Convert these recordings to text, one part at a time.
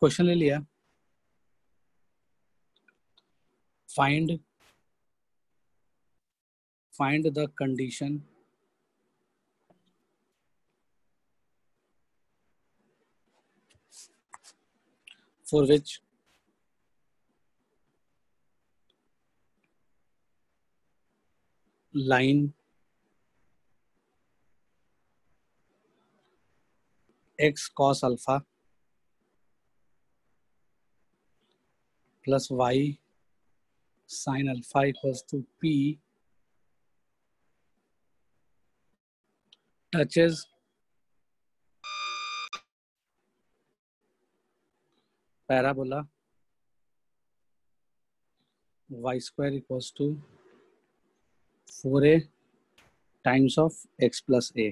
Question ले लिया। Find the condition for which line x cos alpha plus y sin alpha equals to p touches parabola y square equals to 4a times of x plus a।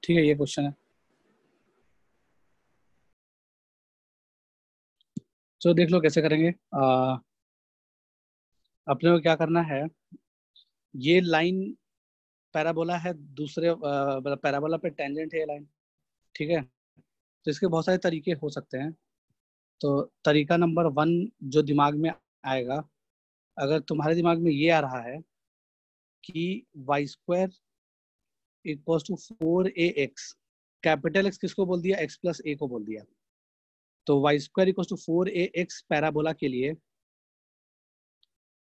ठीक है, ये question है। तो देख लो कैसे करेंगे। अपने को क्या करना है, ये लाइन पैराबोला है, दूसरे मतलब पैराबोला पे टेंजेंट है ये लाइन। ठीक है, तो इसके बहुत सारे तरीके हो सकते हैं। तो तरीका नंबर 1 जो दिमाग में आएगा, अगर तुम्हारे दिमाग में ये आ रहा है कि y square equals to 4ax, capital X किसको बोल दिया, x प्लस ए को बोल दिया। तो y square equals to 4ax parabola के लिए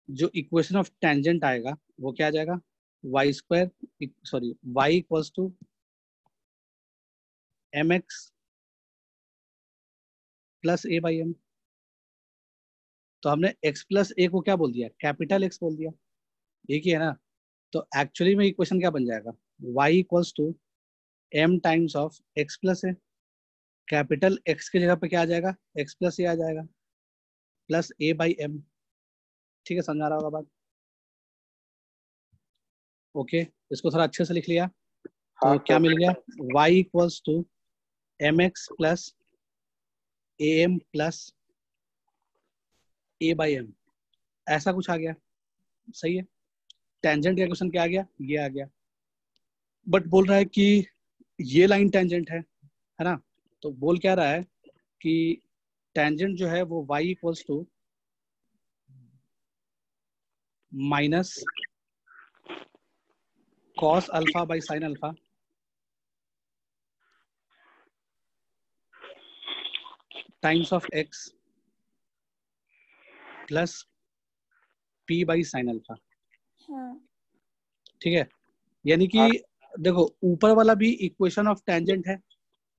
जो इक्वेशन ऑफ टेंजेंट आएगा वो क्या आ जाएगा, y square sorry y equals to mx plus a by m. तो हमने x प्लस ए को क्या बोल दिया, कैपिटल x बोल दिया, एक ही है ना। तो एक्चुअली में इक्वेशन क्या बन जाएगा, y equals to m times of x plus a, capital x की जगह पे क्या आ जाएगा, x प्लस ए आ जाएगा, प्लस a बाई एम। ठीक है, समझा रहा होगा बात। ओके, इसको थोड़ा अच्छे से लिख लिया। तो क्या मिल गया, y equals to mx plus am plus a by m, ऐसा कुछ आ गया। सही है, टेंजेंट का क्वेश्चन क्या आ गया, ये आ गया। बट बोल रहा है कि ये लाइन टेंजेंट है ना। तो बोल क्या रहा है कि टेंजेंट जो है वो y equals to minus cos alpha by sine alpha times of x plus p by sine alpha. ठीक है, यानी कि देखो ऊपर वाला भी इक्वेशन ऑफ टेंजेंट है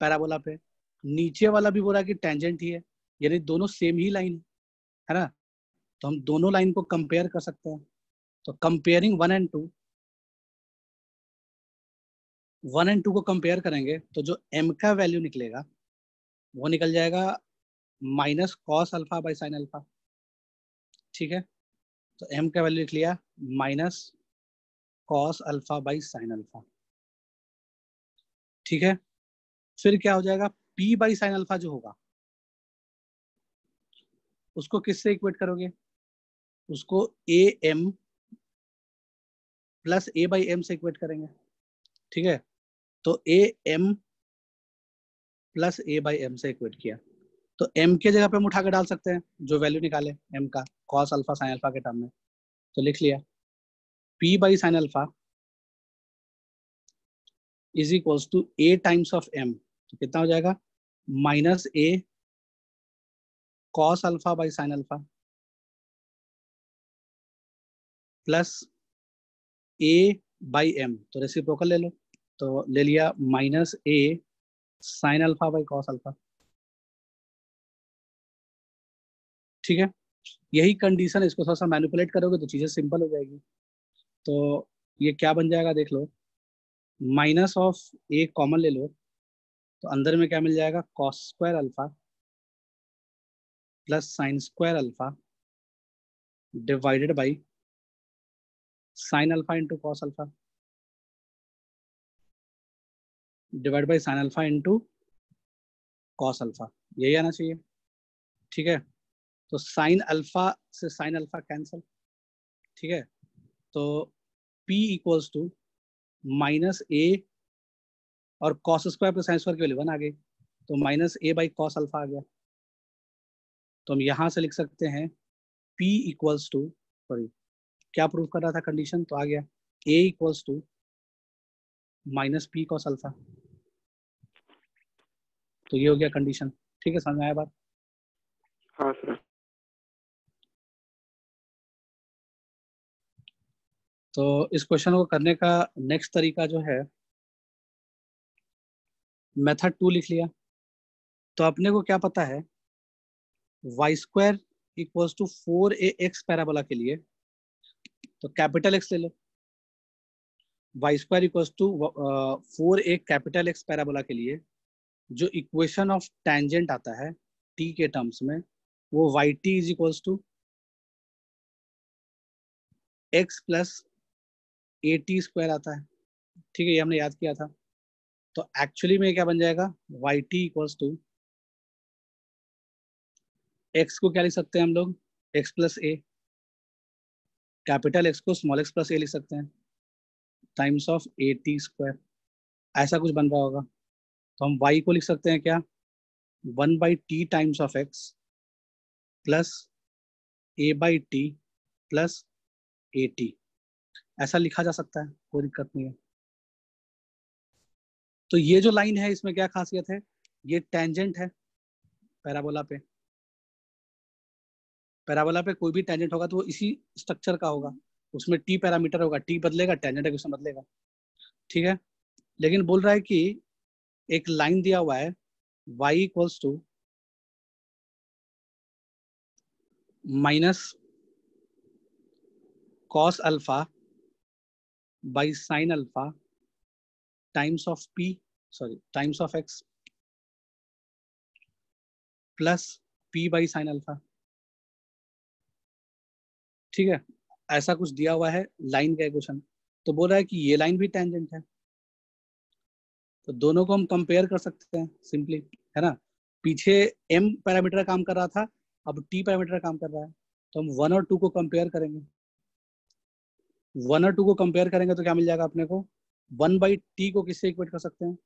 पैराबोला पे, नीचे वाला भी बोला कि टेंजेंट ही है, यानी दोनों सेम ही लाइन है ना। तो हम दोनों लाइन को कंपेयर कर सकते हैं। तो कंपेयरिंग 1 एंड 2, 1 एंड 2 को कंपेयर करेंगे तो जो m का वैल्यू निकलेगा वो निकल जाएगा minus cos alpha by sine alpha. ठीक है, तो m का वैल्यू लिख लिया minus cos alpha by sine alpha. ठीक है, फिर क्या हो जाएगा, p बाई साइन अल्फा जो होगा उसको किससे इक्वेट करोगे, उसको a m plus a by m से इक्वेट करेंगे। ठीक है, तो a m plus a by m से इक्वेट किया, तो m के जगह पे हम उठा के डाल सकते हैं जो वैल्यू निकाले m का, कॉस अल्फा साइन अल्फा के टर्म में। तो लिख लिया p by sine alpha is equals to a times of m। तो कितना हो जाएगा, minus a cos alpha by sine alpha plus a by m। तो रेसिप्रोकल ले लो, तो ले लिया minus a sine alpha by cos alpha. ठीक है, यही कंडीशन, इसको थोड़ा सा मैनिपुलेट करोगे तो चीजें सिंपल हो जाएगी। तो ये क्या बन जाएगा देख लो, माइनस ऑफ ए कॉमन ले लो, तो अंदर में क्या मिल जाएगा, cos square alpha plus sine square alpha divided by sine alpha into cos alpha divide by sine alpha into cos alpha, यही आना चाहिए। ठीक है, तो साइन अल्फा से साइन अल्फा कैंसिल। ठीक है, तो P इक्वल्स टू माइनस ए और cos square plus sine square की वैल्यू 1 आ गई, तो minus A by cos alpha आ गया। तो हम यहाँ से लिख सकते हैं P इक्वल्स टू, सॉरी क्या प्रूव कर रहा था कंडीशन, तो आ गया A equals to minus P cos alpha. तो ये हो गया कंडीशन। ठीक है, समझ में आया बात? हाँ सर। तो इस क्वेश्चन को करने का नेक्स्ट तरीका जो है, मेथड 2 लिख लिया। तो अपने को क्या पता है, Y square equals to 4ax parabola के लिए तो कैपिटल एक्स ले लो। Y square equals to 4a capital X parabola के लिए जो इक्वेशन ऑफ टेंजेंट आता है t के टर्म्स में, वो y t is equals to x plus A t square आता है। ठीक है, ये हमने याद किया था। तो एक्चुअली में क्या बन जाएगा, y t equals to, x को क्या लिख सकते हैं हम लोग, x plus a, capital X को स्मॉल एक्स प्लस ए लिख सकते हैं, times of a t square. ऐसा कुछ बन रहा होगा। तो हम y को लिख सकते हैं क्या, 1/t times of x plus a/t plus A T. ऐसा लिखा जा सकता है, कोई दिक्कत नहीं है। तो ये जो लाइन है इसमें क्या खासियत है, ये टेंजेंट है पैराबोला पे। पैराबोला पे कोई भी टेंजेंट होगा तो वो इसी स्ट्रक्चर का होगा, उसमें टी पैरामीटर होगा, टी बदलेगा टेंजेंट इक्वेशन बदलेगा। ठीक है, लेकिन बोल रहा है कि एक लाइन दिया हुआ है y equals to minus cos alpha by sine alpha times of p, sorry times of x plus p by sine alpha. ठीक है, ऐसा कुछ दिया हुआ है लाइन का इक्वेशन। तो बोल रहा है कि ये लाइन भी टेंजेंट है, तो दोनों को हम कंपेयर कर सकते हैं सिंपली, है ना। पीछे m पैरामीटर का काम कर रहा था, अब t पैरामीटर का काम कर रहा है। तो हम 1 और 2 को कंपेयर करेंगे। 1 और 2 को कंपेयर करेंगे तो क्या मिल जाएगा अपने को, 1/t को किससे इक्वेट कर सकते हैं,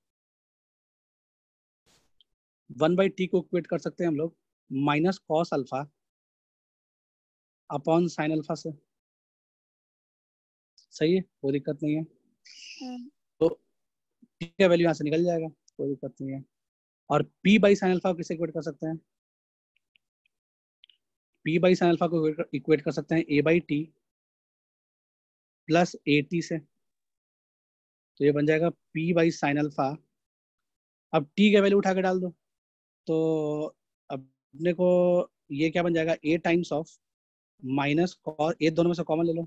1/t को इक्वेट कर सकते हैं हम लोग minus cos alpha upon sine alpha से। सही है, कोई दिक्कत नहीं है। तो t का वैल्यू यहाँ से निकल जाएगा, कोई दिक्कत नहीं है। और p बाई साइन अल्फा को किससे इक्वेट कर सकते हैं, p बाई साइन अल्फा को इक्वेट कर सकते हैं a/t प्लस ए टी से। तो ये बन जाएगा p बाई साइन अल्फा। अब t का वैल्यू उठा के डाल दो, तो अपने को ये क्या बन जाएगा, a times of minus cos, A दोनों में से कॉमन ले लो,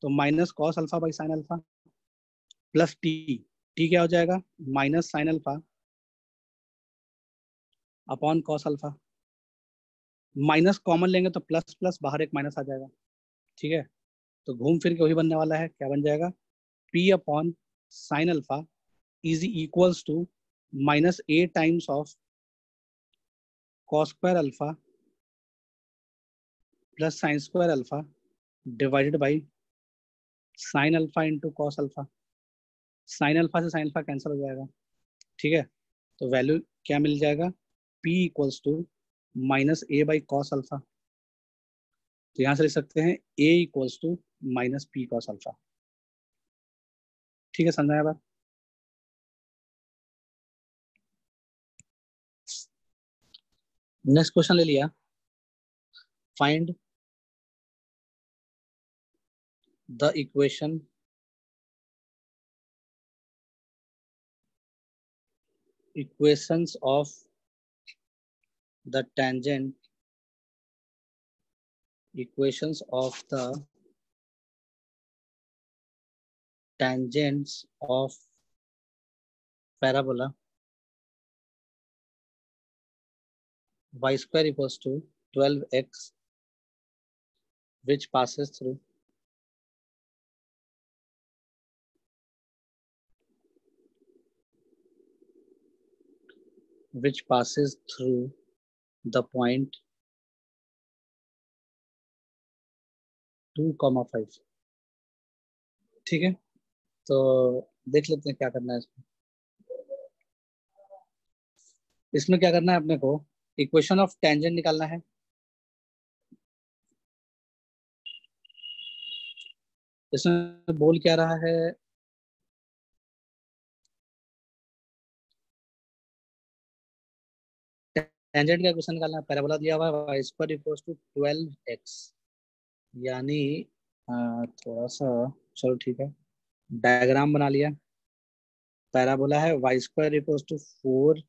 तो minus cos alpha by sine alpha plus T. T क्या हो जाएगा, minus sine alpha upon cos alpha. Minus common लेंगे तो प्लस प्लस बाहर एक माइनस आ जाएगा। ठीक है, तो घूम फिर के वही बनने वाला है, क्या बन जाएगा, p upon sine alpha is equals to minus a times of cos square alpha plus sine square alpha divided by sine alpha into cos alpha. Sine alpha से साइन अल्फा कैंसिल हो जाएगा। ठीक है, तो वैल्यू क्या मिल जाएगा, p equals to minus A by cos alpha. तो यहाँ से लिख सकते हैं a equals to minus P cos alpha. ठीक है, समझाया बात? नेक्स्ट क्वेश्चन ले लिया, find the equation equations of the tangent, equations of the tangents of parabola y square equals to 12x which passes through the point 2,5। ठीक है, तो देख लेते हैं क्या करना है इसमें। इसमें क्या करना है अपने को, इक्वेशन ऑफ टेंजेंट निकालना है। इसमें बोल क्या रहा है, टेंजेंट का इक्वेशन निकालना है। पैराबोला दिया हुआ है y square equals to 12x, यानी थोड़ा सा, चलो ठीक है, डायग्राम बना लिया। पैराबोला है y square equals to 4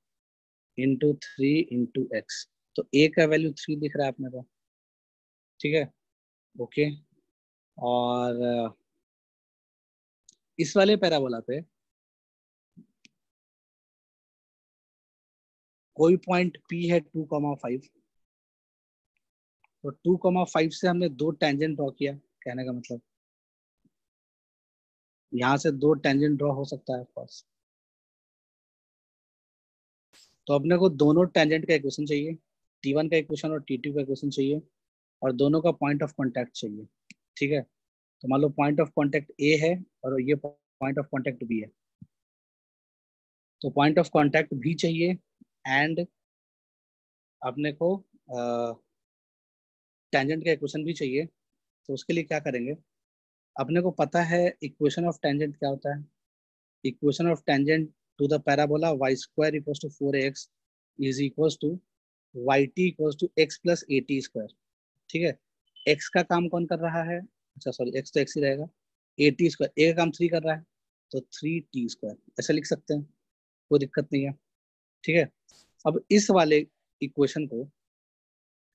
× 3 × x, तो a का वैल्यू 3 दिख रहा है अपने को, ठीक है, ओके। और इस वाले पैराबोला पे कोई पॉइंट p है 2,5, तो 2,5 से हमने दो टेंजेंट ड्रॉ किया, कहने का मतलब यहाँ से दो टेंजेंट ड्रॉ हो सकता है ऑफकोर्स। तो अपने को दोनों टेंजेंट का इक्वेशन चाहिए, T1 का इक्वेशन और T2 का इक्वेशन चाहिए, और दोनों का पॉइंट ऑफ कांटेक्ट चाहिए, ठीक है। तो मान लो पॉइंट ऑफ कांटेक्ट A है और ये पॉइंट ऑफ कांटेक्ट B है, तो पॉइंट ऑफ कांटेक्ट भी चाहिए एंड अपने को टेंजेंट का इक्वेशन भी चाहिए। तो उसके लिए क्या करेंगे, अपने को पता है इक्वेशन ऑफ टेंजेंट क्या होता है। Equation of tangent to the parabola y square equals to 4x is equals to yt equals to x plus at square, ठीक है। x का काम कौन कर रहा है, अच्छा सॉरी x तो x ही रहेगा, at स्क्वायर a का काम 3 कर रहा है, तो 3t स्क्वायर ऐसे लिख सकते हैं, कोई दिक्कत नहीं है, ठीक है। अब इस वाले इक्वेशन को,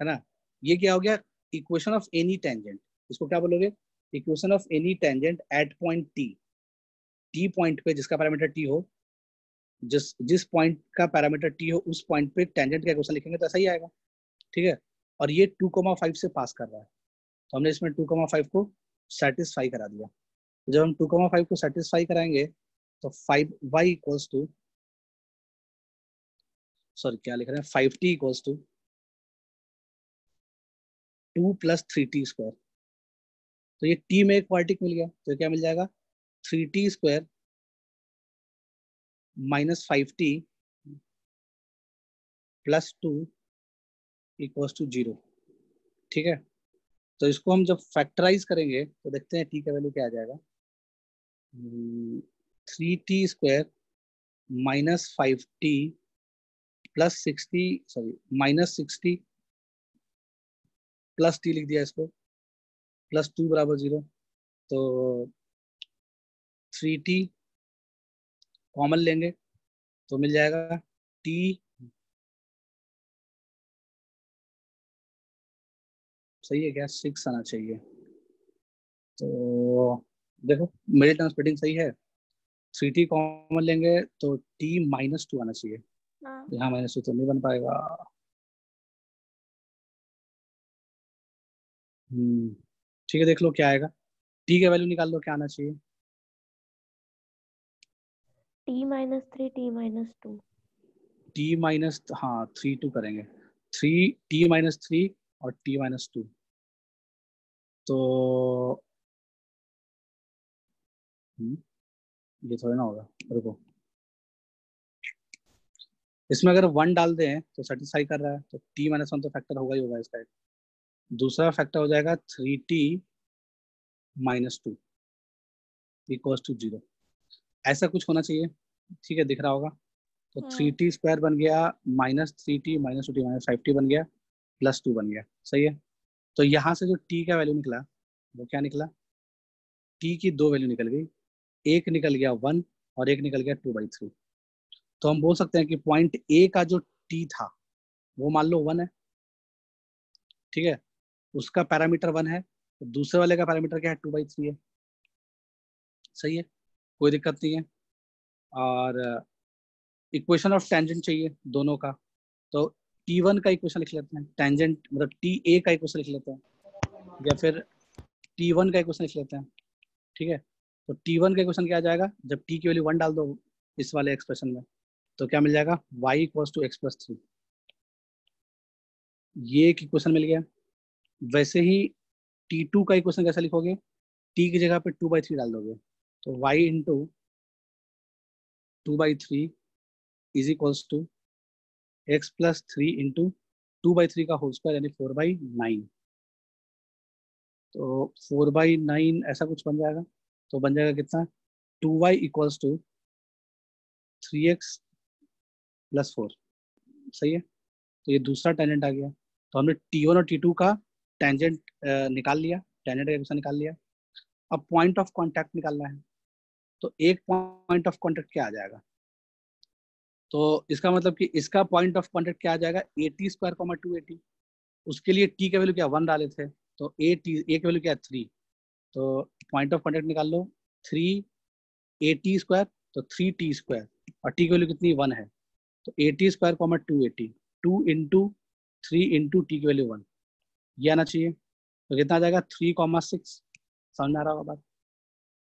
है ना, ये क्या हो गया, इक्वेशन ऑफ एनी टेंजेंट, इसको क्या बोलोगे, equation of any tangent at point T, T point पे जिसका पैरामीटर टी हो, जिस जिस पॉइंट का पैरामीटर टी हो उस पॉइंट पे टेंजेंट का इक्वेशन लिखेंगे तो ऐसा ही आएगा, ठीक है। और ये 2,5 से पास कर रहा है, तो हमने इसमें 2,5 को सेटिस्फाई करा दिया। तो जब हम 2,5 को सेटिस्फाई कराएंगे तो 5y इक्वल्स टू, सॉरी क्या लिख रहे हैं, 5t equals to 2 + 3t square, तो ये t में एक क्वाड्रेटिक मिल गया, तो क्या मिल जाएगा, 3t square -5t + 2 equals to 0, ठीक है। तो इसको हम जब फैक्टराइज करेंगे तो देखते हैं टी का वैल्यू क्या आ जाएगा, 3t square -5t + 60, sorry -60 + t लिख दिया इसको, +2 = 0, तो 3t कॉमन लेंगे तो मिल जाएगा t, सही है क्या, 6 आना चाहिए। तो देखो मेरी टर्म स्प्लिटिंग सही है, 3t कॉमन लेंगे तो t -2 आना चाहिए, हाँ। यहाँ -2 तो नहीं बन पाएगा। ठीक है, देख लो क्या आएगा, t का वैल्यू निकाल लो क्या आना चाहिए, t-3 t-2। t माइनस, हाँ 3 2 करेंगे, 3t - 3 और t - 2, तो हम्म, ये थोड़ा ना होगा, रुको, इसमें अगर 1 डाल दें तो सेटिस्फाई कर रहा है, तो t - 1 तो फैक्टर होगा ही होगा इसका एक। दूसरा फैक्टर हो जाएगा 3t - 2 इक्वल्स टू 0, ऐसा कुछ होना चाहिए, ठीक है, दिख रहा होगा। तो 3t स्क्वायर बन गया -3t - 2t -5t बन गया, +2 बन गया, सही है। तो यहाँ से जो t का वैल्यू निकला वो क्या निकला, t की दो वैल्यू निकल गई, एक निकल गया 1 और एक निकल गया 2/3। तो हम बोल सकते हैं कि पॉइंट ए का जो t था वो मान लो 1 है, ठीक है, उसका पैरामीटर 1 है, तो दूसरे वाले का पैरामीटर क्या है, 2/3 है, सही है, कोई दिक्कत नहीं है। और इक्वेशन ऑफ टेंजेंट चाहिए दोनों का, तो T1 का इक्वेशन लिख लेते हैं, टेंजेंट मतलब TA का इक्वेशन लिख लेते हैं, या फिर T1 का इक्वेशन लिख लेते हैं, ठीक है। तो T1 का इक्वेशन क्या आ जाएगा, जब t की वैल्यू 1 डाल दो इस वाले एक्सप्रेशन में, तो क्या मिल जाएगा, y = x + 3, ये एक इक्वेशन मिल गया। वैसे ही T2 का इक्वेशन कैसे लिखोगे, t की जगह पे 2/3 डाल दोगे, तो y × 2/3 is equals to x plus 3 into 2/3 का होल स्क्वायर यानी 4/9। तो 4/9 ऐसा कुछ बन जाएगा। तो बन जाएगा कितना, 2y equals to 3x plus 4। सही है। तो ये दूसरा टेंजेंट आ गया। तो हमने T1 और T2 का टेंजेंट निकाल लिया, टेंजेंट का इक्वेशन निकाल लिया। अब पॉइंट ऑफ कांटेक्ट निकालना है। तो एक पॉइंट ऑफ कांटेक्ट क्या आ जाएगा, तो इसका मतलब कि इसका पॉइंट ऑफ कांटेक्ट क्या आ जाएगा, AT² 2AT। उसके लिए T का वैल्यू क्या 1 डाले थे, तो A की वैल्यू क्या है 3। तो पॉइंट ऑफ कांटेक्ट निकाल लो, 3AT², तो 3T², और T की वैल्यू कितनी 1 है। तो AT² 2AT, 2 into 3 into T की वैल्यू 1, ये आना चाहिए। तो कितना आ जाएगा 3,6। समझ में आ रहा होगा बात।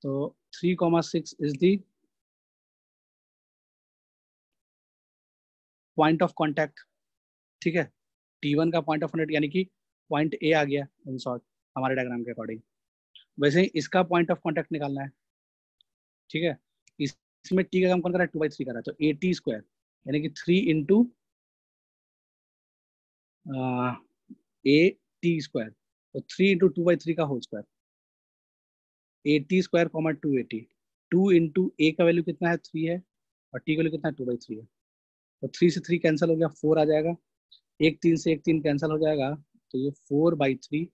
तो 3,6 is the point of contact. ठीक है। T1 का पॉइंट ऑफ कांटेक्ट यानी कि पॉइंट ए आ गया इन शॉर्ट हमारे डायग्राम के अकॉर्डिंग। वैसे ही इसका पॉइंट ऑफ कांटेक्ट निकालना है। ठीक है। इसमें टी का काम कौन कर रहा है, 2/3 कर रहा है। तो AT² यानी कि 3 इंटू AT², तो 3 इंटू 2/3 का whole square, AT² 2AT। 2 into ए का वैल्यू कितना है 3 है, और टी का वैल्यू कितना है 2/3 है। तो 3 से 3 कैंसिल हो गया, 4 आ जाएगा। एक 3 से एक 3 कैंसिल हो जाएगा, तो ये 4/3,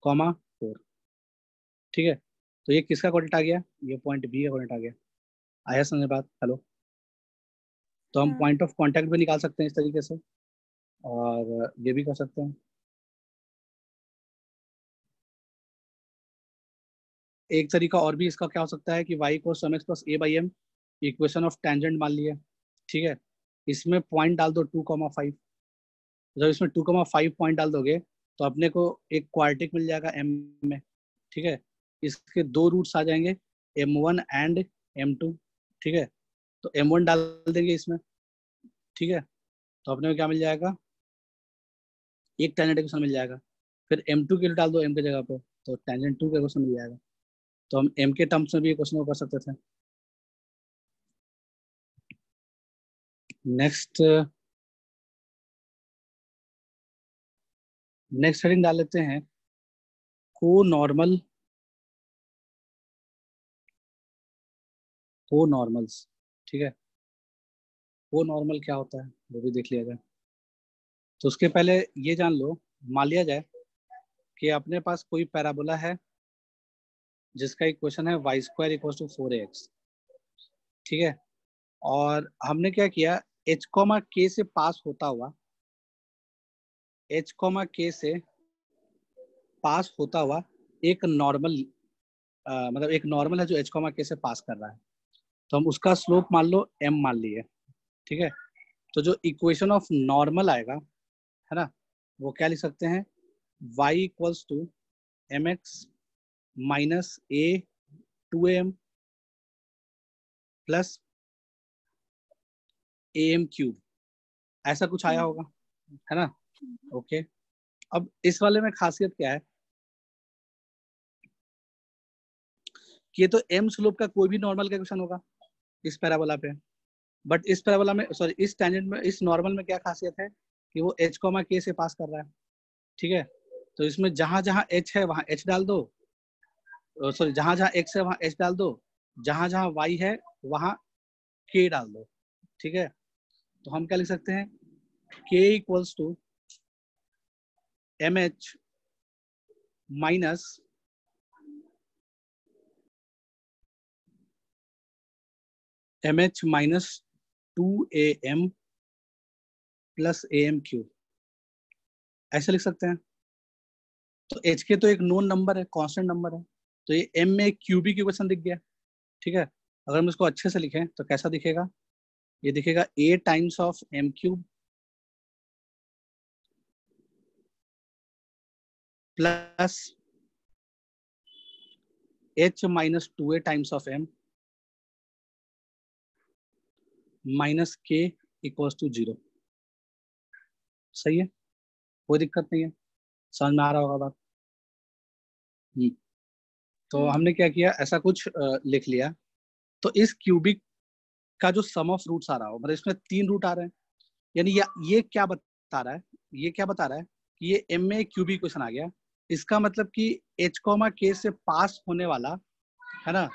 4। ठीक है। तो ये किसका कोऑर्डिनेट आ गया, ये पॉइंट बी का कोऑर्डिनेट आ गया। आया समझ बात, हेलो। तो हम हाँ। पॉइंट ऑफ कांटेक्ट भी निकाल सकते हैं इस तरीके से, और ये भी कर सकते हैं। एक तरीका और भी इसका क्या हो सकता है कि y को mx plus a/m equation of tangent मान लिया। ठीक है। इसमें पॉइंट डाल दो 2,5। जब इसमें 2,5 पॉइंट डाल दोगे तो अपने को एक क्वाड्रेटिक मिल जाएगा m में। ठीक है। इसके दो रूट्स आ जाएंगे, m1 एंड m2। ठीक है। तो m1 डाल देंगे इसमें। ठीक है। तो अपने को क्या मिल जाएगा, एक टेंजेंट इक्वेशन मिल जाएगा। फिर m2 के लिए डाल दो m की जगह पे, तो टेंजेंट 2 का इक्वेशन मिल जाएगा। तो हम m के टर्म्स में भी क्वेश्चन को कर सकते थे। नेक्स्ट नेक्स्ट हेडिंग डाल लेते हैं, को नॉर्मल, को नॉर्मल्स। ठीक है। को नॉर्मल क्या होता है वो भी देख लिया जाए। तो उसके पहले ये जान लो, मान लिया जाए कि अपने पास कोई पैराबोला है जिसका इक्वेशन है y² = 4ax। ठीक है। और हमने क्या किया, h, k से पास होता हुआ, h, k से पास होता हुआ एक नॉर्मल, मतलब एक नॉर्मल है जो h, k से पास कर रहा है। तो हम उसका स्लोप मान लो m मान लिए। ठीक है। तो जो इक्वेशन ऑफ नॉर्मल आएगा, है ना, वो क्या लिख सकते हैं, y = mx minus a 2am plus am³। ऐसा कुछ आया होगा, है ना। ओके। अब इस वाले में खासियत क्या है कि ये तो m स्लोप का कोई भी नॉर्मल का इक्वेशन होगा इस पैराबोला पे। बट इस पैराबोला में, सॉरी, इस टेंजेंट में, इस नॉर्मल में क्या खासियत है कि वो h, k से पास कर रहा है। ठीक है। तो इसमें जहां जहां h है वहां h डाल दो, सॉरी, जहां जहां x है वहां h डाल दो, जहां जहां y है वहां k डाल दो। ठीक है। तो हम क्या लिख सकते हैं, k = mh minus -2am plus am³, ऐसे लिख सकते हैं। तो h के तो एक नोन नंबर है, कांस्टेंट नंबर है, तो ये m में क्यूबिक इक्वेशन दिख गया। ठीक है। अगर हम इसको अच्छे से लिखें तो कैसा दिखेगा, ये दिखेगा a times of m³ plus h minus 2a times of m minus k = 0। सही है, कोई दिक्कत नहीं है, समझ में आ रहा होगा बात। तो हमने क्या किया, ऐसा कुछ लिख लिया। तो इस क्यूबिक का जो सम ऑफ रूट्स आ रहा हो, मतलब इसमें 3 रूट आ रहे हैं, यानी ये क्या बता रहा है, ये क्या बता रहा है कि ये एम में क्यूबिक इक्वेशन आ गया। इसका मतलब कि h, k से पास होने वाला है ना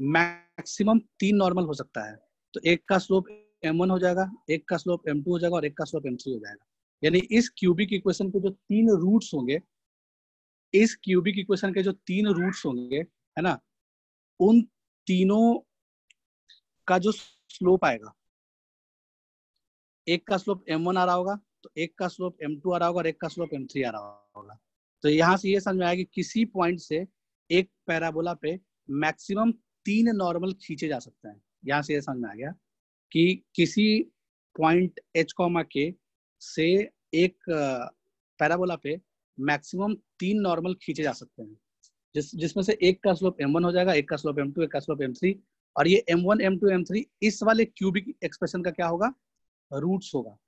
मैक्सिमम 3 नॉर्मल हो सकता है। तो एक का स्लोप m1 हो जाएगा, एक का स्लोप m2 हो जाएगा और एक का स्लोप m3 हो जाएगा। यानी इस क्यूबिक इक्वेशन के जो 3 रूट्स होंगे, इस क्यूबिक इक्वेशन के जो 3 रूट्स होंगे है ना, उन तीनों का जो स्लोप आएगा, एक का स्लोप m1 आ रहा होगा, तो एक का स्लोप m2 आ रहा होगा और एक का स्लोप m3 आ रहा होगा। तो यहाँ से ये समझ में आया कि किसी पॉइंट से एक पैराबोला पे मैक्सिमम 3 नॉर्मल खींचे जा सकते हैं। यहाँ से ये समझ में आ गया कि किसी पॉइंट h, k से एक पैराबोला पे मैक्सिमम 3 नॉर्मल खींचे जा सकते हैं, जिसमें से एक का स्लोप m1 हो जाएगा, एक का स्लोप m2, एक का स्लोप m3, और ये m1, m2, m3 इस वाले क्यूबिक एक्सप्रेशन का क्या होगा, रूट्स होगा।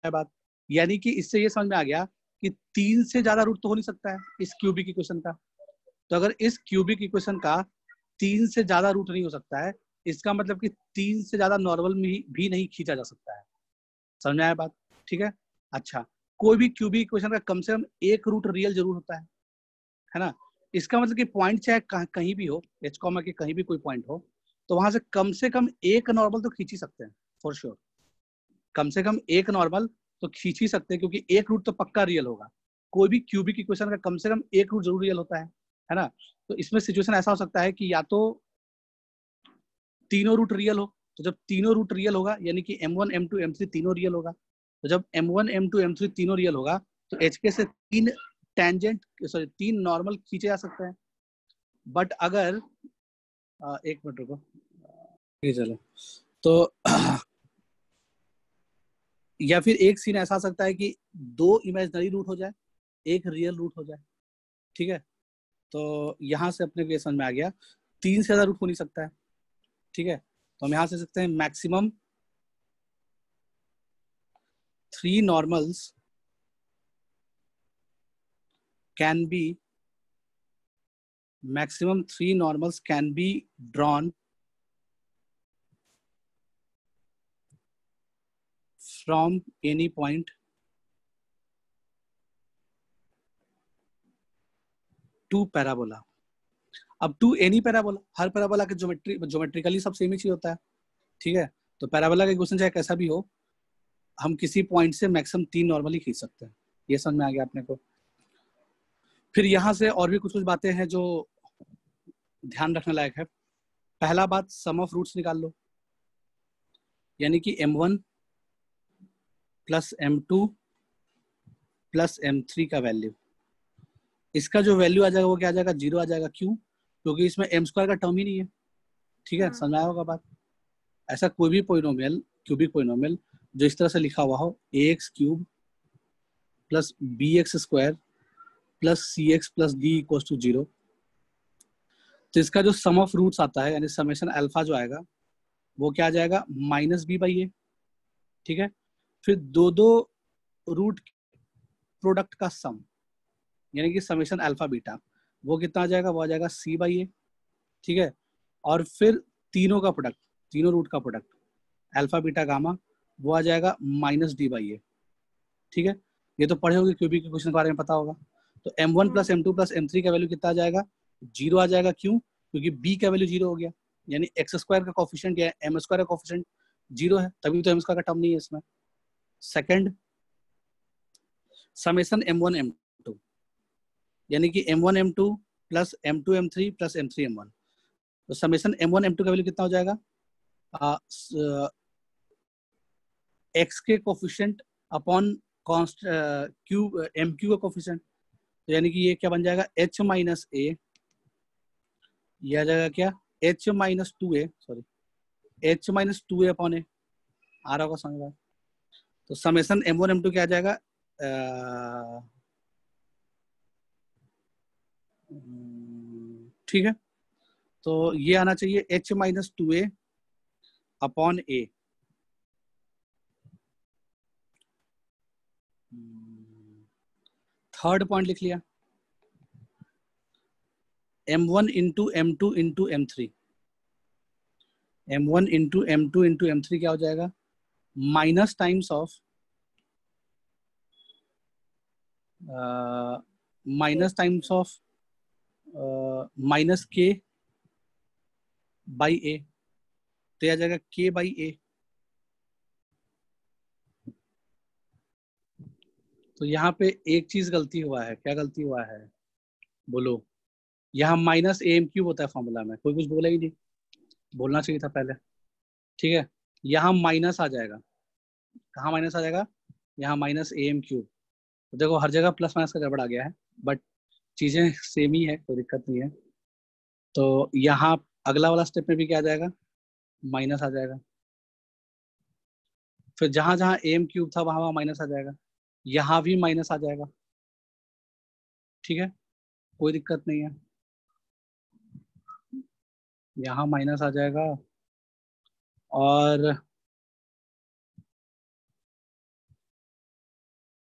बात यानी कि इससे ये समझ में आ गया कि 3 से ज्यादा रूट तो हो नहीं सकता है इस क्यूबिक इक्वेशन का। तो अगर इस क्यूबिक इक्वेशन का 3 से ज्यादा रूट नहीं हो सकता है, इसका मतलब कि 3 से ज्यादा नॉर्मल में भी नहीं खींचा जा सकता है। समझ में आया बात? ठीक है। अच्छा, कोई भी क्यूबिक इक्वेशन का कम से कम एक रूट रियल जरूर होता है ना। इसका मतलब कि पॉइंट चाहे कहीं भी हो, h, के कहीं भी कोई पॉइंट हो, तो वहां से कम एक नॉर्मल तो खींच ही सकते हैं फॉर श्योर। कम से कम एक नॉर्मल तो खींच ही सकते हैं, क्योंकि एक रूट तो पक्का रियल होगा। कोई भी क्यूबिक इक्वेशन का कम से कम एक रूट जरूर रियल होता है ना। तो इसमें सिचुएशन ऐसा हो सकता है कि या तो तीनों रूट रियल हो, तो जब तीनों रूट रियल होगा यानी कि m1, m2, m3 तीनों रियल होगा। तो जब m1, m2, m3 तीनों रियल होगा तो hk से 3 नॉर्मल खींचे जा सकते हैं। बट अगर एक मिनट रुको, चलो तो या फिर एक सीन ऐसा आ सकता है कि 2 इमेजिनरी रूट हो जाए, एक रियल रूट हो जाए। ठीक है, तो यहाँ से अपने को ये समझ में आ गया 3 से ज्यादा रूट हो नहीं सकता है। ठीक है, तो हम यहाँ से सकते हैं maximum 3 normals can be drawn from any point to parabola. अब टू एनी पैराबोला, हर पैराबोला के ज्योमेट्रिकली सब सेम ही चीज होता है। ठीक है, तो पैराबोला का इक्वेशन चाहे कैसा भी हो, हम किसी पॉइंट से मैक्सिमम 3 नॉर्मली खींच सकते हैं। ये समझ में आ गया अपने को। फिर यहाँ से और भी कुछ कुछ बातें हैं जो ध्यान रखने लायक है। पहला बात, सम ऑफ रूट्स निकाल लो, यानी कि m1 plus m2 plus m3 का वैल्यू, इसका जो वैल्यू आ जाएगा वो क्या आ जाएगा, 0 आ जाएगा। क्यों? क्योंकि इसमें m स्क्वायर का टर्म ही नहीं है। ठीक है, समझ आया होगा बात। ऐसा कोई भी पोइनोमियल, क्यूबिक पोइनोमियल जो इस तरह से लिखा हुआ हो, ax cube plus bx square plus cx plus d equal to 0, तो इसका जो सम ऑफ रूट्स आता है यानी समेशन अल्फा जो आएगा वो क्या आ जाएगा, माइनस बी बाई ए। ठीक है, फिर दो रूट प्रोडक्ट का सम यानी कि समेशन अल्फा बीटा, वो कितना आ जाएगा, वो आ जाएगा सी बाई ए। ठीक है, और फिर तीनों का प्रोडक्ट, तीनों रूट का प्रोडक्ट अल्फा बीटा गामा, वो आ जाएगा माइनस डी बाई ए। ठीक है, ये तो पढ़े होंगे, क्यूबिक इक्वेशन के बारे में पता होगा। तो m1 plus m2 plus m3 का वैल्यू कितना आ जाएगा, 0 आ जाएगा। क्यों? क्योंकि b का वैल्यू 0 हो गया, यानी एक्स स्क्वायर का कोफिशिएंट या m स्क्वायर का कोफिशिएंट 0 है, तभी तो m स्क्वायर का टर्म नहीं है इसमें। सेकंड, समेशन m1 m2 यानी कि m1 m2 plus m2 m3 plus m3 m1, तो समेशन m1 m2 का वैल्यू कितना हो जाएगा, एक्स के coefficient upon q m q का कोफिशिएंट, तो यानी कि ये क्या बन जाएगा, h माइनस ए, यह आ जाएगा क्या, h minus 2a, sorry h minus 2a upon A. आ रहा होगा समझ में? तो समेशन m1 m2 क्या आ जाएगा, ठीक है, तो ये आना चाहिए h माइनस 2a अपॉन ए। थर्ड पॉइंट लिख लिया, m1 into m2 into m3, m1 into m2 into m3 क्या हो जाएगा, माइनस टाइम्स ऑफ माइनस के बाई ए, तो आ जाएगा के बाई ए। तो यहाँ पे एक चीज गलती हुआ है, क्या गलती हुआ है बोलो? यहाँ माइनस ए एम क्यूब होता है फॉर्मूला में, कोई कुछ बोला ही नहीं, बोलना चाहिए था पहले। ठीक है, यहाँ माइनस आ जाएगा, कहाँ माइनस आ जाएगा? यहाँ माइनस ए एम क्यूब। तो देखो हर जगह प्लस माइनस का गड़बड़ आ गया है, बट चीजें सेम ही है, कोई दिक्कत नहीं है। तो यहाँ अगला वाला स्टेप में भी क्या आ जाएगा? माइनस आ जाएगा। फिर जहां जहां ए एम क्यूब था वहां वहां माइनस आ जाएगा, यहाँ भी माइनस आ जाएगा। ठीक है, कोई दिक्कत नहीं है, यहाँ माइनस आ जाएगा। और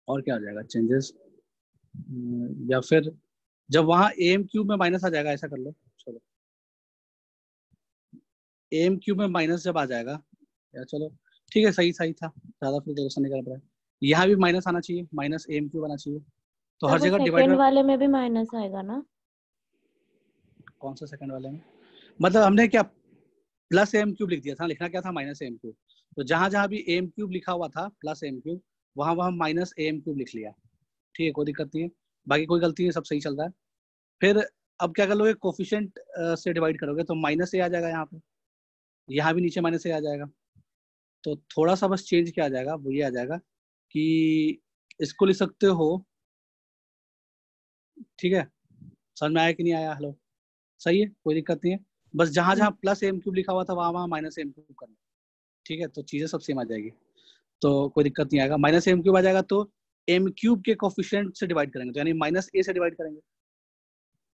क्या आ जाएगा चेंजेस? या फिर जब वहां ए एम क्यूब में माइनस आ जाएगा, ऐसा कर लो, चलो ए एम क्यूब में माइनस जब आ जाएगा, या चलो ठीक है, सही सही था, ज्यादा फिर कैलकुलेशन नहीं करना पड़ा। यहाँ भी माइनस आना चाहिए, माइनस ए एम क्यूब आना चाहिए। तो सर हर वो जगह डिवाइड सेकंड में, वाले में भी माइनस आएगा ना? कौन सा सेकंड वाले में? मतलब हमने क्या प्लस ए एम क्यूब लिख दिया था, लिखना क्या था? Minus a m cube. तो जहां जहां भी ए एम क्यूब लिखा हुआ था प्लस ए एम क्यूब, वहां वहां माइनस ए एम क्यूब लिख लिया। ठीक है, कोई दिक्कत नहीं है, बाकी कोई गलती नहीं, सब सही चल रहा है। फिर अब क्या कर लोगे? कोफिशिएंट से डिवाइड करोगे तो माइनस ए आ जाएगा यहाँ पे, यहाँ भी नीचे माइनस ए आ जाएगा। तो थोड़ा सा बस चेंज किया जाएगा, वो ये आ जाएगा कि इसको लिख सकते हो, ठीक है, समझ में आया कि नहीं आया? हेलो, सही है, कोई दिक्कत नहीं है। बस जहां जहां प्लस एम क्यूब लिखा हुआ था वहां वहां माइनस एम क्यूब करना। ठीक है, तो चीजें सब सेम आ जाएगी, तो कोई दिक्कत नहीं आएगा। माइनस एम क्यूब आ जाएगा तो एम क्यूब के कोफिशिएंट से डिवाइड करेंगे, तो यानी माइनस ए से डिवाइड करेंगे।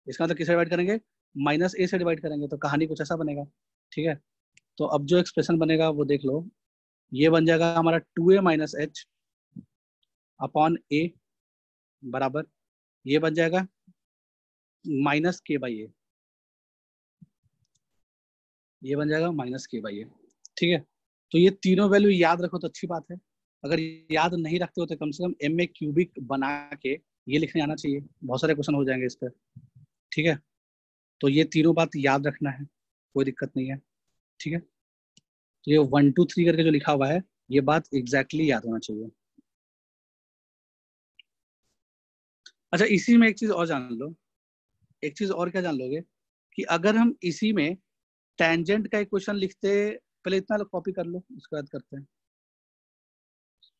इसका मतलब किससे डिवाइड करेंगे? माइनस ए से डिवाइड करेंगे, तो कहानी कुछ ऐसा बनेगा। ठीक है, तो अब जो एक्सप्रेशन बनेगा वो देख लो, ये बन जाएगा हमारा 2a माइनस एच अपॉन ए बराबर, ये बन जाएगा माइनस के बाई ए, ये बन जाएगा माइनस के बाई ए। ठीक है, तो ये तीनों वैल्यू याद रखो तो अच्छी बात है। अगर याद नहीं रखते हो तो कम से कम एम ए क्यूबिक बना के ये लिखने आना चाहिए, बहुत सारे क्वेश्चन हो जाएंगे इस पर। ठीक है, तो ये तीनों बात याद रखना है, कोई दिक्कत नहीं है। ठीक है, तो ये 1 2 3 करके जो लिखा हुआ है ये बात एग्जैक्टली याद होना चाहिए। अच्छा, इसी में एक चीज और जान लो, एक चीज और क्या जान लोगे कि अगर हम इसी में टेंजेंट का इक्वेशन लिखते, पहले इतना कॉपी कर लो उसके बाद करते हैं।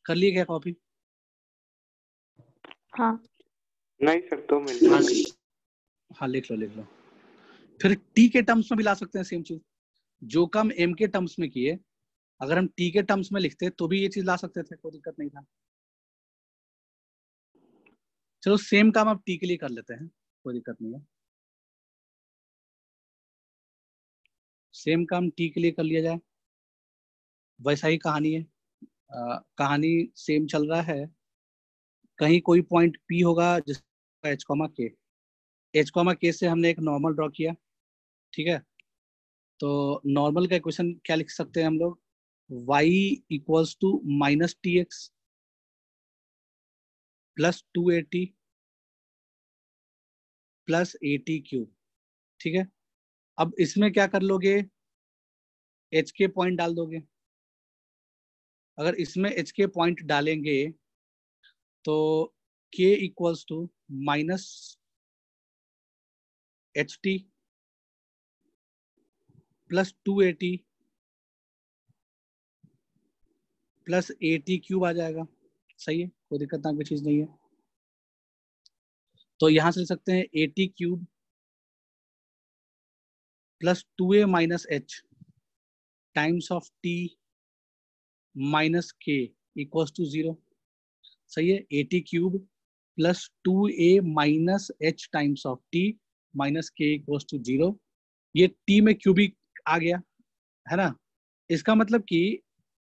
कर लिए क्या कॉपी? हाँ। नहीं सर, 2 मिनट। हाँ लिख लो लिख लो। फिर टी के टर्म्स में भी ला सकते हैं सेम चीज, जो काम एम के टर्म्स में किए अगर हम टी के टर्म्स में लिखते तो भी ये चीज ला सकते थे, कोई दिक्कत नहीं था। चलो सेम काम अब टी के लिए कर लेते हैं, कोई दिक्कत नहीं है। सेम काम टी के लिए कर लिया जाए, वैसा ही कहानी है। कहानी सेम चल रहा है। कहीं कोई पॉइंट पी होगा जिसका एच कॉमा के, एच कॉमा के से हमने एक नॉर्मल ड्रॉ किया। ठीक है, तो नॉर्मल का इक्वेशन क्या लिख सकते हैं हम लोग? y equals to minus t x plus 280 plus A T cube. ठीक है, अब इसमें क्या कर लोगे? एच के पॉइंट डाल दोगे। अगर इसमें एच के पॉइंट डालेंगे तो k equals to minus H T plus 280 plus A T cube आ जाएगा। सही है, कोई दिक्कत ना, कोई चीज नहीं है। तो यहां से लिख सकते हैं A T cube plus 2a minus H times of T minus के इक्वल्स टू 0। सही है, A T cube plus 2a minus H times of T minus के इक्वल्स टू 0। ये टी में क्यूबिक आ गया है ना, इसका मतलब कि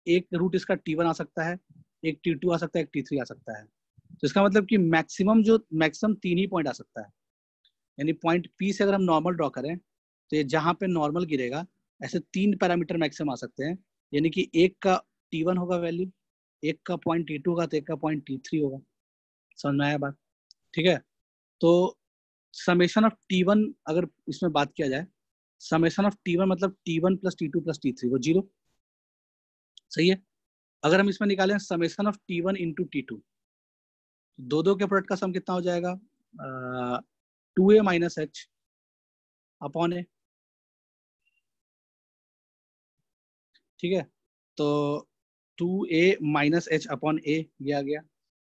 एक रूट इसका T1 आ सकता है, एक T2 आ सकता है, एक T3 आ सकता है। तो इसका मतलब कि मैक्सिमम 3 ही पॉइंट आ सकता है। यानी पॉइंट P से अगर हम नॉर्मल ड्रॉ करें तो ये जहां पे नॉर्मल गिरेगा ऐसे 3 पैरामीटर मैक्सिमम आ सकते हैं। यानी कि एक का T1 होगा वैल्यू, एक का पॉइंट T2 होगा तो एक का पॉइंट T3 होगा। समझ में आया बात? ठीक है, तो समेशन ऑफ T1 अगर इसमें बात किया जाए, समेशन ऑफ T1 मतलब T1 plus T2 plus T3 वो 0, सही है। अगर हम इसमें निकालें summation of T1 into T2, दो के प्रोडक्ट का सम कितना हो जाएगा, 2a माइनस एच अपॉन ए। ठीक है, तो 2a माइनस एच अपॉन ए ये आ गया।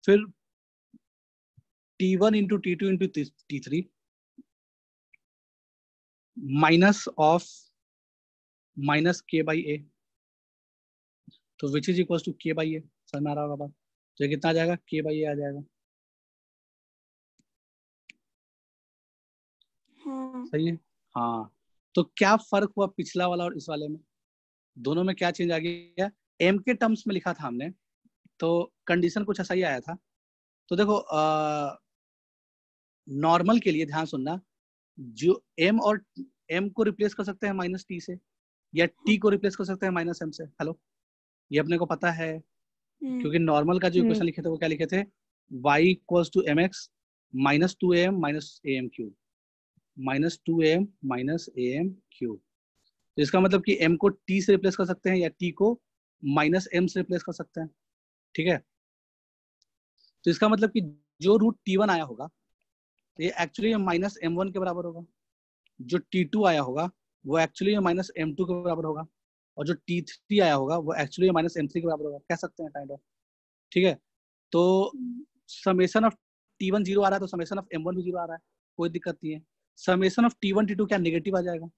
फिर T1 into T2 into T3 minus of minus के बाई ए, तो विच इज इक्वल टू के बाई ए। समझ में आ रहा होगा बात? तो ये कितना आ जाएगा, के बाई ए आ जाएगा। हाँ। सही है, हाँ। तो क्या फर्क हुआ पिछला वाला और इस वाले में, दोनों में क्या चेंज आ गया? एम के टर्म्स में लिखा था हमने, तो कंडीशन कुछ ऐसा ही आया था। तो देखो नॉर्मल के लिए ध्यान सुनना, जो एम और एम को रिप्लेस कर सकते हैं माइनस टी से, या टी को रिप्लेस कर सकते हैं माइनस एम से। हेलो, ये अपने को पता है, क्योंकि नॉर्मल का जो इक्वेशन लिखे थे वो क्या लिखे थे, y equals to m x minus 2am minus a m cube, minus 2am minus a m cube. तो इसका मतलब कि m को t से रिप्लेस कर सकते हैं या t को माइनस m से रिप्लेस कर सकते हैं। ठीक है, तो इसका मतलब कि जो रूट T1 आया होगा ये एक्चुअली माइनस M1 के बराबर होगा, जो T2 आया होगा वो एक्चुअली माइनस M2 के बराबर होगा, और जो T3 आया होगा वो एक्चुअली माइनस M3 के बराबर होगा, कह सकते हैं काइंड ऑफ। ठीक है, तो समेशन ऑफ T1 0 आ रहा है तो समेशन ऑफ M1 भी 0 आ रहा है, कोई दिक्कत नहीं है। समेशन ऑफ T1 T2 क्या नेगेटिव आ जाएगा?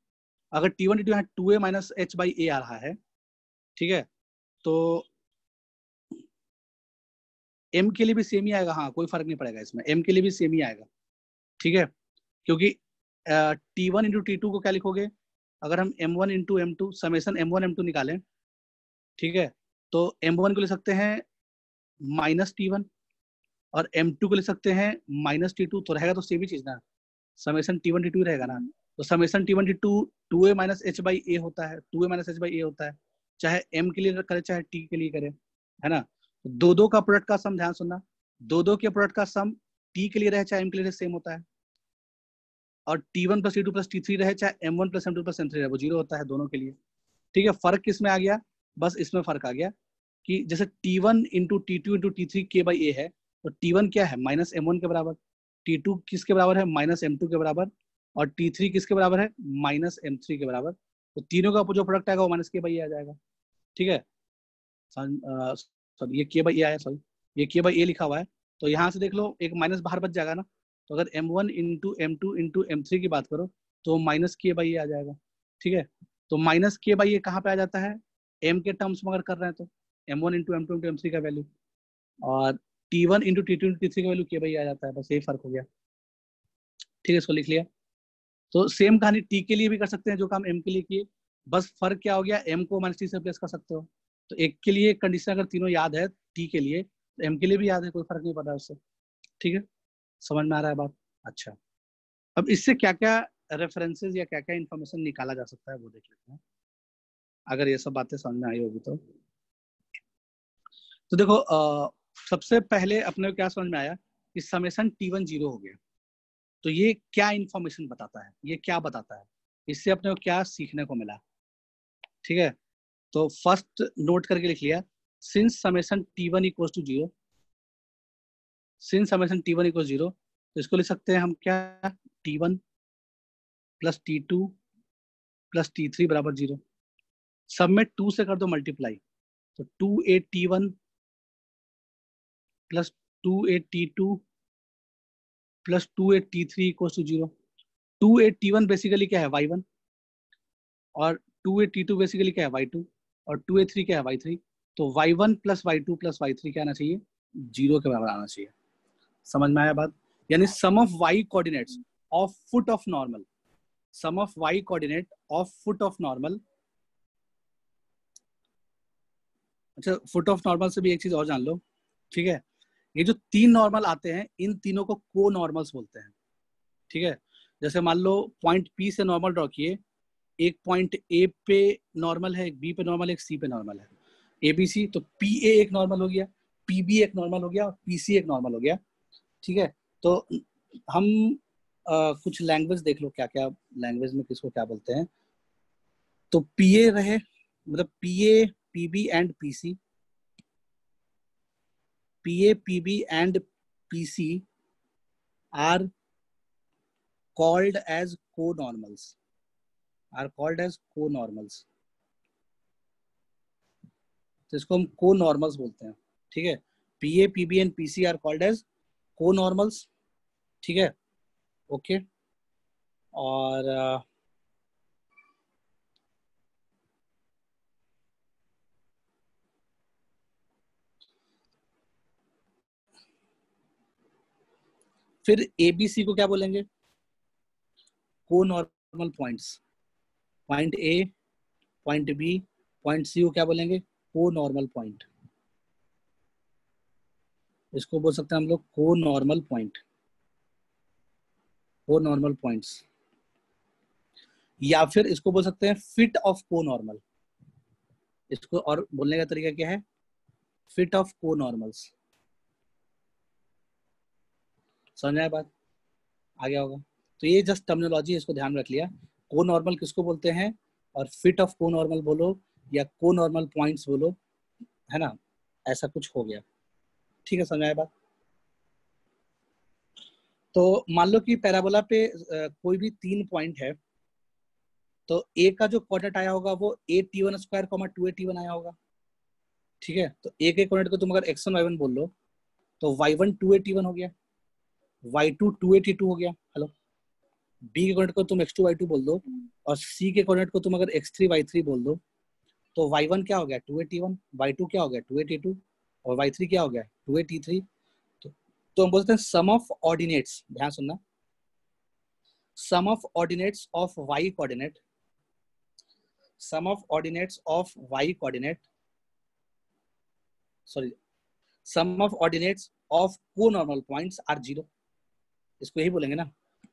अगर T1 T2 यहाँ 2a माइनस h बाई ए आ रहा है, ठीक है, तो m के लिए भी सेम ही आएगा, हाँ कोई फर्क नहीं पड़ेगा इसमें, m के लिए भी सेम ही आएगा। ठीक है, क्योंकि T1 इंटू T2 को क्या लिखोगे, अगर हम M1 into M2 summation M1 M2 निकालें, ठीक है, तो M1 को लिख सकते हैं माइनस T1 और M2 को लिख सकते हैं माइनस T2, तो रहेगा तो सेम ही चीज ना, समेशन T1 T2 रहेगा ना। तो summation T1 T2 2a minus h by A होता है, 2a minus h by A होता है, चाहे m के लिए करे चाहे t के लिए करे, है ना। दो का प्रोडक्ट का सम, ध्यान सुनना, दो के प्रोडक्ट का सम t के लिए रहे चाहे m के लिए सेम होता है, और T1 plus T2 plus T3 रहे चाहे M1 plus M2 plus M3 रहे, वो 0 होता है दोनों के लिए। ठीक है, फर्क किस में आ गया, बस इसमें फर्क आ गया कि जैसे T1 into T2 into T3 के बाई ए है, तो T1 क्या है माइनस M1 के बराबर, T2 किसके बराबर है माइनस M2 के बराबर, और T3 किसके बराबर है माइनस M3 के बराबर। तो तीनों का जो प्रोडक्ट आएगा वो माइनस के बाई ए आ जाएगा। ठीक है, सॉरी ये के बाई ए आया, सॉरी ये के बाई ए लिखा हुआ है, तो यहाँ से देख लो एक माइनस बाहर बच जाएगा ना। तो अगर M1 into M2 into M3 की बात करो तो माइनस के बाई ए आ जाएगा। ठीक है, तो माइनस के बाई ए कहाँ पे आ जाता है, m के टर्म्स में अगर कर रहे हैं तो M1 into M2 into M3 का वैल्यू, और T1 into T2 into T3 का वैल्यू के बाई आ जाता है, बस यही फर्क हो गया। ठीक है, इसको लिख लिया। तो सेम कहानी टी के लिए भी कर सकते हैं जो काम एम के लिए किए, बस फर्क क्या हो गया, एम को माइनस टी से रिप्लेस कर सकते हो। तो एक के लिए कंडीशन अगर तीनों याद है टी के लिए, तो एम के लिए भी याद है, कोई फर्क नहीं पड़ रहा उससे। ठीक है, समझ में आ रहा है बात? अच्छा, अब इससे क्या क्या रेफरेंसेस या क्या क्या इंफॉर्मेशन निकाला जा सकता है वो देख लेते हैं, अगर ये सब बातें समझ में आई होगी तो। देखो सबसे पहले अपने को क्या समझ में आया कि समेशन T1 0 हो गया, तो ये क्या इंफॉर्मेशन बताता है, ये क्या बताता है, इससे अपने को क्या सीखने को मिला। ठीक है, तो फर्स्ट नोट करके लिख लिया, since summation T1 equal to 0, since summation T1 equal 0, तो इसको लिख सकते हैं हम क्या, T1 plus T2 plus T3 बराबर 0। सब में 2 से कर दो मल्टीप्लाई, तो 2a T1 plus 2a T2 plus 2a T3 equal to 0। 2a T1 basically क्या है y1, और 2a T2 बेसिकली क्या है y2, और 2a3 क्या है y3। तो y1 plus y2 plus y3 क्या आना चाहिए, 0 के बराबर आना चाहिए। समझ में आया बात? यानी sum of y coordinates of foot of normal, sum of y coordinate of foot of normal. अच्छा, फुट ऑफ नॉर्मल से भी एक चीज और जान लो, ठीक है, ये जो तीन नॉर्मल आते हैं इन तीनों को को नॉर्मल्स बोलते हैं। ठीक है, जैसे मान लो पॉइंट P से नॉर्मल ड्रॉ किए, एक पॉइंट A पे नॉर्मल है, एक B पे नॉर्मल है, एक C पे नॉर्मल है। ABC, तो PA एक नॉर्मल हो गया, PB एक नॉर्मल हो गया और PC एक नॉर्मल हो गया। ठीक है, तो हम कुछ लैंग्वेज देख लो, क्या क्या लैंग्वेज में किसको क्या बोलते हैं। तो PA रहे, मतलब PA, PB and PC, PA, PB and PC are called as co-normals, are called as co-normals। तो इसको हम co-normals बोलते हैं। ठीक है, PA, PB and PC are called as co-normals। ठीक है, ओके। और फिर ABC को क्या बोलेंगे? Conormal points. Point A, point B, point C को क्या बोलेंगे? Conormal point. इसको बोल सकते हैं हम लोग को-नॉर्मल पॉइंट, को-नॉर्मल पॉइंट्स। या फिर इसको बोल सकते हैं फिट ऑफ को-नॉर्मल। इसको और बोलने का तरीका क्या है? Feet of conormals. समझ आया बात? आ गया होगा। तो ये जस्ट टर्मिनोलॉजी, इसको ध्यान रख लिया। को-नॉर्मल किसको बोलते हैं और फिट ऑफ को-नॉर्मल बोलो या को-नॉर्मल पॉइंट्स बोलो, है ना, ऐसा कुछ हो गया। ठीक है, समझ आया बात? तो मान लो कि पैराबोला पे कोई भी 3 पॉइंट है, तो ए का जो कोऑर्डिनेट आया होगा वो a_t1 स्क्वायर 2a_t1 आया होगा। ठीक है, तो ए के कोऑर्डिनेट को तुम अगर x1 y1 बोल लो तो y1 2a_t1 हो गया, y2 2a_t2 हो गया। हेलो, बी के कोऑर्डिनेट को तुम x2 y2 बोल दो और सी के कोऑर्डिनेट को तुम अगर x3 y3 बोल दो, तो y1 क्या हो गया? 2a_t1, y2 क्या हो गया? 2a_t2 और y3 क्या हो गया? 2a_t3। तो हम बोलते हैं सम ऑफ ऑर्डिनेट्स, ध्यान सुनना, sum of ordinates of y coordinate, sum of ordinates of y coordinate, sorry, sum of ordinates of co-normal points are 0। इसको यही बोलेंगे ना।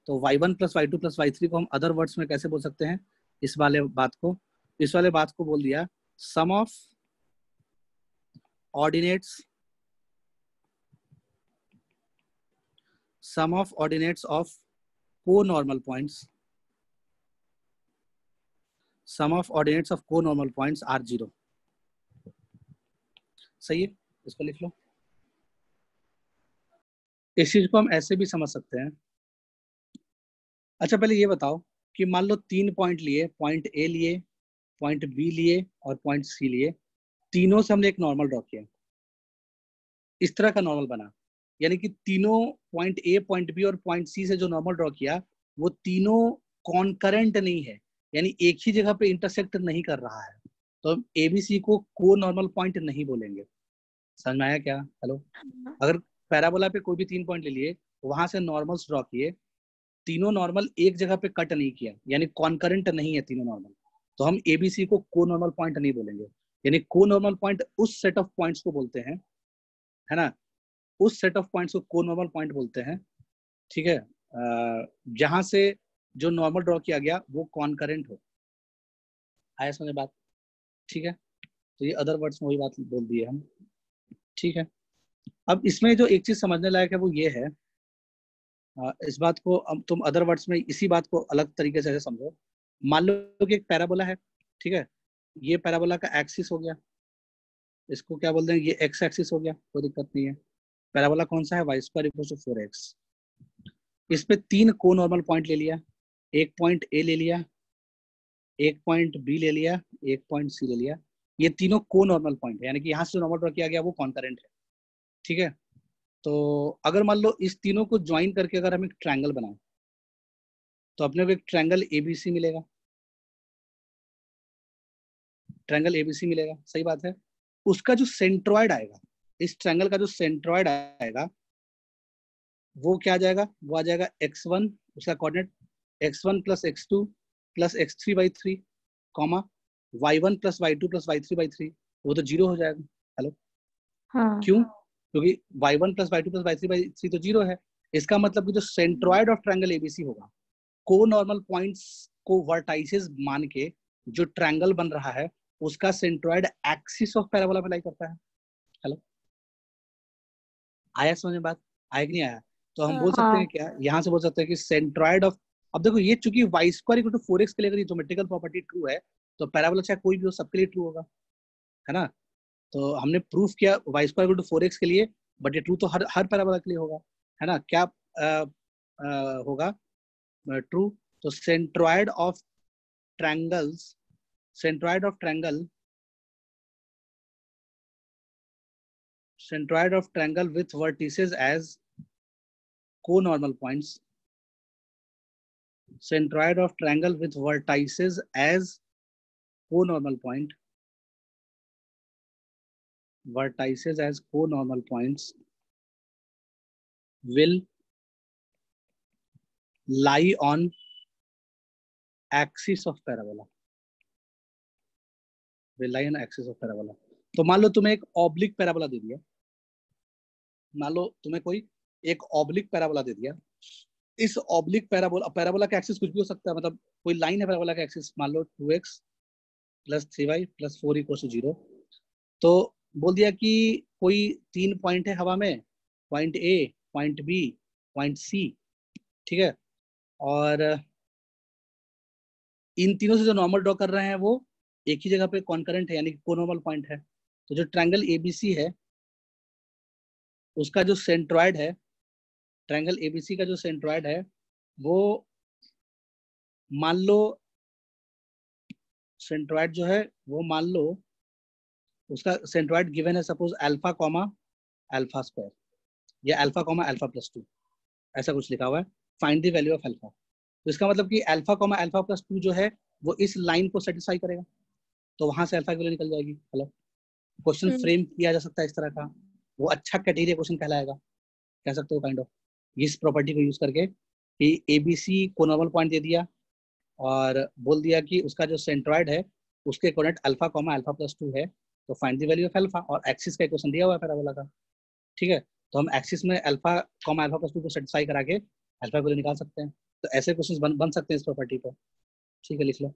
तो y1 plus y2 plus y3 को हम अदर वर्ड्स में कैसे बोल सकते हैं? इस वाले बात को, इस वाले बात को बोल दिया sum of ordinates, sum of ordinates of conormal points, sum of ordinates of conormal points are 0। सही है, इसको लिख लो। इस चीज को हम ऐसे भी समझ सकते हैं। अच्छा, पहले ये बताओ कि मान लो 3 पॉइंट लिए, पॉइंट ए लिए, पॉइंट बी लिए और पॉइंट सी लिए, तीनों से हमने एक नॉर्मल ड्रॉ किया। इस तरह का नॉर्मल बना, यानी कि तीनों पॉइंट ए, पॉइंट बी और पॉइंट सी से जो नॉर्मल ड्रॉ किया वो तीनों कॉन्करेंट नहीं है, यानी एक ही जगह पे इंटरसेक्ट नहीं कर रहा है। तो हम एबीसी को को नॉर्मल पॉइंट नहीं बोलेंगे। समझ में आया क्या? हेलो, अगर पैराबोला पे कोई भी 3 पॉइंट ले लिए, वहां से नॉर्मल्स ड्रॉ किए, तीनों नॉर्मल एक जगह पे कट नहीं किया, यानी कॉन्करेंट नहीं है तीनों नॉर्मल, तो हम एबीसी को को नॉर्मल पॉइंट नहीं बोलेंगे। यानी को नॉर्मल पॉइंट उस सेट ऑफ पॉइंट्स को बोलते हैं, है ना, उस सेट ऑफ पॉइंट्स को को नॉर्मल पॉइंट बोलते हैं। ठीक है, जहां से जो नॉर्मल ड्रॉ किया गया वो कॉन्करेंट हो। आया समझ बात? ठीक है, तो ये अदर वर्ड्स में वही बात बोल दी है हम। ठीक है, अब इसमें जो एक चीज समझने लायक है वो ये है, इस बात को अब तुम अदर वर्ड्स में इसी बात को अलग तरीके से समझो। मान लो कि एक पैराबोला है, ठीक है, ये पैराबोला का एक्सिस हो गया, इसको क्या बोलते हैं, ये एक्स एक्सिस हो गया, कोई दिक्कत नहीं है। पैराबोला कौन सा है? Y square equal to 4x। इस पे 3 को नॉर्मल पॉइंट ले लिया, एक पॉइंट ए ले लिया, एक पॉइंट बी ले लिया, एक पॉइंट सी ले लिया। ये तीनों को नॉर्मल पॉइंट है, यानी कि यहाँ से जो नॉर्मल ड्रॉ किया गया वो कॉन्करेंट है। ठीक है, तो अगर मान लो इस तीनों को ज्वाइन करके अगर हम एक ट्रायंगल बनाएं, तो अपने को एक ट्रायंगल एबीसी मिलेगा, ट्रायंगल एबीसी मिलेगा, सही बात है। उसका जो सेंट्रॉइड आएगा, इस ट्रायंगल का जो सेंट्रॉइड आएगा वो क्या आ जाएगा? वो आ जाएगा x1, उसका coordinate x1 plus x2 plus x3/3 comma y1 plus y2 plus y3/3, वो तो 0 हो जाएगा। हेलो, हाँ। क्यों? क्योंकि y1 plus y2 plus y3/3 तो 0 है। इसका मतलब कि जो सेंट्रॉइड ऑफ ट्रायंगल एबीसी होगा, को नॉर्मल पॉइंट्स को वर्टाइसेस मान के जो ट्रायंगल बन रहा है उसका सेंट्रॉइड एक्सिस ऑफ पैराबोला पे लाई करता है। हेलो, आया समझ में बात? आया कि नहीं आया? तो हम बोल सकते हैं हाँ। क्या, यहाँ से बोल सकते हैं कि सेंट्रॉइड ऑफ, अब देखो ये चूंकि y square equal to 4x के लिए अगर ये ज्योमेट्रिकल प्रॉपर्टी ट्रू है तो पैराबोला चाहे कोई भी हो सबके लिए ट्रू होगा, है ना? तो हमने प्रूफ किया y square equal to 4x के लिए, बट ये ट्रू तो हर पैराबोला के लिए होगा, है ना? क्या होगा ट्रू? तो centroid of triangles, centroid of triangle, centroid of triangle with vertices as co-normal points, centroid of triangle with vertices as co-normal point, vertices as co-normal points will lie on axis of parabola, will lie on axis of parabola। तो मान लो तुम्हें एक oblique parabola दे दिया, मान लो तुम्हें कोई एक oblique parabola दे दिया, इस ऑब्लिक पैराबोला, पैराबोला का एक्सिस कुछ भी हो सकता है, मतलब कोई लाइन है पैराबोला का एक्सिस, मान लो 2x plus 3y plus 4 equal to 0। तो बोल दिया कि कोई 3 पॉइंट है हवा में, point A, point B, point C, ठीक है? और इन तीनों से जो नॉर्मल ड्रॉ कर रहे हैं वो एक ही जगह पे कॉन्करेंट है, यानी कि कोनॉर्मल पॉइंट है। तो जो ट्रायंगल एबीसी है उसका जो सेंट्रॉइड है, ट्रायंगल एबीसी का जो सेंट्रॉइड है वो, मान लो सेंट्रॉइड जो है वो, मान लो उसका सेंट्रॉइड गिवन है suppose alpha comma alpha square, या अल्फा कॉमा अल्फा प्लस 2, ऐसा कुछ लिखा हुआ है। Find the value of alpha. तो इसका मतलब कि अल्फा कॉमा अल्फा प्लस 2 जो है वो इस लाइन को सेटिस्फाई करेगा, तो वहां से अल्फा की वैल्यू निकल जाएगी। हेलो, क्वेश्चन फ्रेम किया जा सकता है इस तरह का, वो अच्छा क्राइटेरिया क्वेश्चन कहलाएगा, कह सकते हो काइंड ऑफ, इस प्रॉपर्टी को यूज करके कि एबीसी को नॉर्मल पॉइंट दे दिया और बोल दिया कि उसका जो सेंट्रॉइड है उसके coordinate alpha comma alpha plus 2 है, तो find the value of alpha, और एक्सिस का इक्वेशन दिया हुआ है पैराबोला का, ठीक है? तो हम एक्सिस में अल्फा कॉमा अल्फा प्लस 2 को सेटिस्फाई करा के अल्फा को निकाल सकते हैं। तो ऐसे क्वेश्चन बन सकते हैं इस प्रॉपर्टी पर, ठीक है? लिख लो।